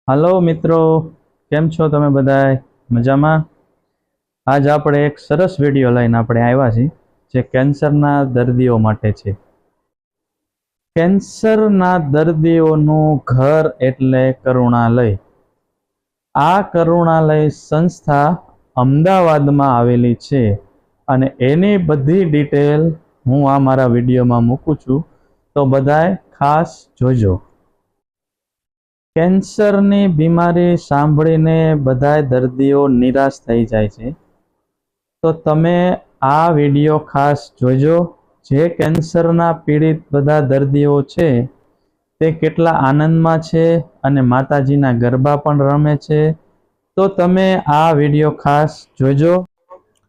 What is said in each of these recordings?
હાલો મિત્રો, કેમ છો તમે બધાય? મજામાં? આજ આપણે એક સરસ વિડીયો લઈને આપણે આવ્યા છીએ જે કેન્સરના દર્દીઓ માટે છે. કેન્સરના દર્દીઓનું ઘર એટલે કરુણાલય. આ કરુણાલય સંસ્થા અમદાવાદમાં આવેલી છે અને એની બધી ડિટેલ હું આ મારા વિડીયોમાં મૂકું છું, તો બધાય ખાસ જોજો. કેન્સરની બીમારી સાંભળીને બધાય દર્દીઓ નિરાશ થઈ જાય છે, તો તમે આ વિડીયો ખાસ જોજો. જે કેન્સરના પીડિત બધા દર્દીઓ છે તે કેટલા આનંદમાં છે અને માતાજીના ગરબા પણ રમે છે, તો તમે આ વિડીયો ખાસ જોજો.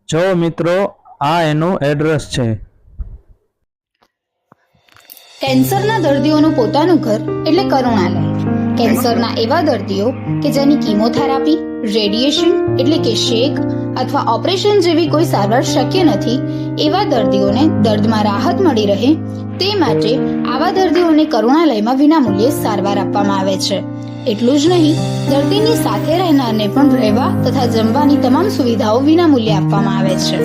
જો મિત્રો, આ એનું એડ્રેસ છે. કેન્સરના દર્દીઓનું પોતાનું ઘર એટલે કરુણાલય. કેન્સરના એવા દર્દીઓ કે જેની કીમોથેરાપી, રેડિયેશન એટલે કે શેક અથવા ઓપરેશન જેવી કોઈ સારવાર શક્ય નથી, એવા દર્દીઓને દર્દમાં રાહત મળી રહે તે માટે આવા દર્દીઓને કરુણાલયમાં વિનામૂલ્યે સારવાર આપવામાં આવે છે. એટલું જ નહીં, દર્દીની સાથે રહેનારને પણ રહેવા તથા જમવાની તમામ સુવિધાઓ વિનામૂલ્યે આપવામાં આવે છે.